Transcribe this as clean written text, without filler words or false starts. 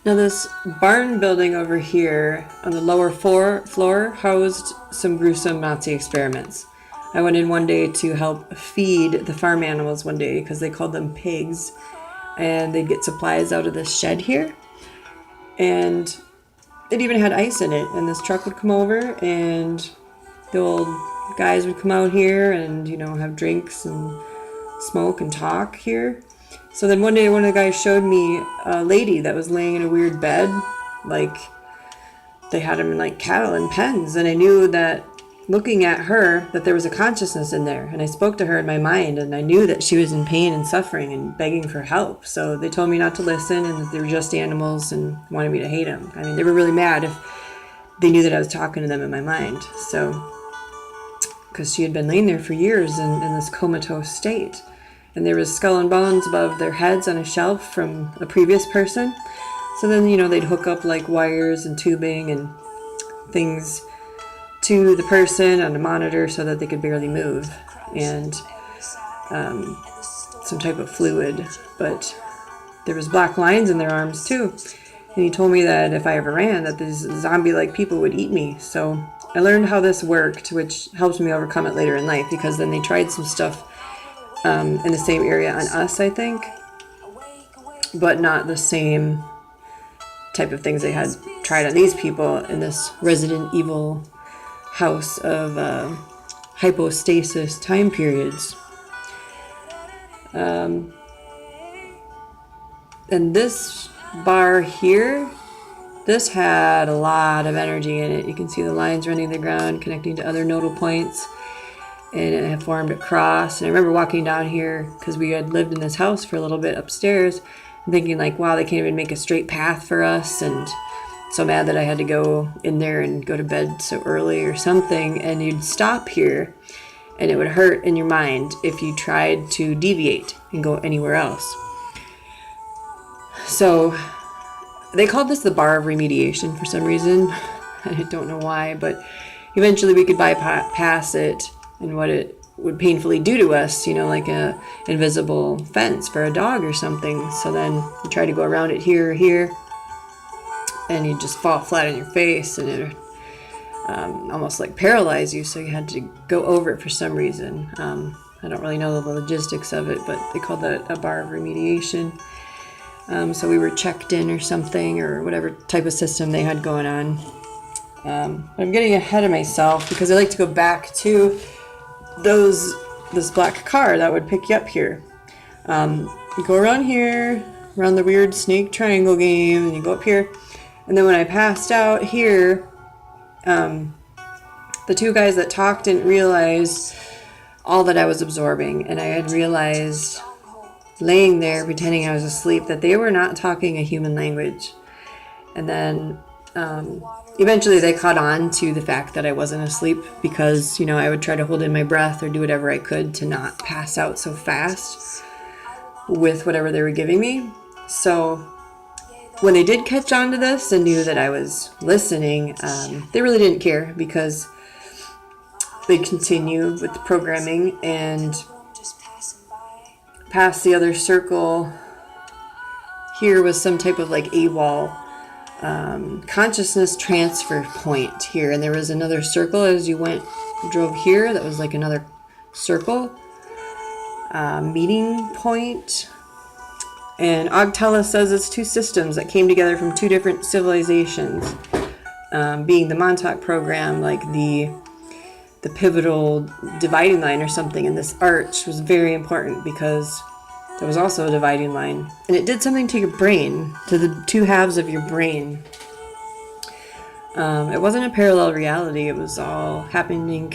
Now this barn building over here on the lower floor housed some gruesome Nazi experiments. I went in one day to help feed the farm animals one day because they called them pigs, and they'd get supplies out of this shed here, and it even had ice in it, and this truck would come over and the old guys would come out here and, you know, have drinks and smoke and talk here. So then one day one of the guys showed me a lady that was laying in a weird bed, like they had them in like cattle in pens, and I knew that looking at her that there was a consciousness in there, and I spoke to her in my mind, and I knew that she was in pain and suffering and begging for help. So they told me not to listen and that they were just animals and wanted me to hate them. I mean, they were really mad if they knew that I was talking to them in my mind. So, because she had been laying there for years in this comatose state. And there was skull and bones above their heads on a shelf from a previous person. So then, you know, they'd hook up like wires and tubing and things to the person on a monitor so that they could barely move, and some type of fluid. But there was black lines in their arms too. And he told me that if I ever ran, that these zombie-like people would eat me. So I learned how this worked, which helped me overcome it later in life, because then they tried some stuff in the same area on us, I think, but not the same type of things they had tried on these people in this Resident Evil house of hypostasis time periods. And this bar here, this had a lot of energy in it. You can see the lines running the ground connecting to other nodal points, and it had formed a cross. And I remember walking down here because we had lived in this house for a little bit upstairs and thinking like, wow, they can't even make a straight path for us, and so mad that I had to go in there and go to bed so early or something. And you'd stop here and it would hurt in your mind if you tried to deviate and go anywhere else. So they called this the bar of remediation for some reason. I don't know why, but eventually we could bypass it and what it would painfully do to us, you know, like a invisible fence for a dog or something. So then you try to go around it here or here, and you just fall flat on your face, and it almost like paralyze you, so you had to go over it for some reason. I don't really know the logistics of it, but they called that a bar of remediation. So we were checked in or something, or whatever type of system they had going on. But I'm getting ahead of myself because I like to go back to this black car that would pick you up here. You go around here, around the weird snake triangle game, and you go up here. And then when I passed out here, the two guys that talked didn't realize all that I was absorbing. And I had realized, laying there pretending I was asleep, that they were not talking a human language. And then eventually they caught on to the fact that I wasn't asleep, because, you know, I would try to hold in my breath or do whatever I could to not pass out so fast with whatever they were giving me. So when they did catch on to this and knew that I was listening, they really didn't care, because they continued with the programming and past the other circle. Here was some type of like AWOL consciousness transfer point here, and there was another circle as you drove here that was like another circle meeting point. And Ogtella says it's two systems that came together from two different civilizations, being the MOntauk program, like the pivotal dividing line or something, and this arch was very important because there was also a dividing line, and it did something to your brain, to the two halves of your brain. It wasn't a parallel reality, it was all happening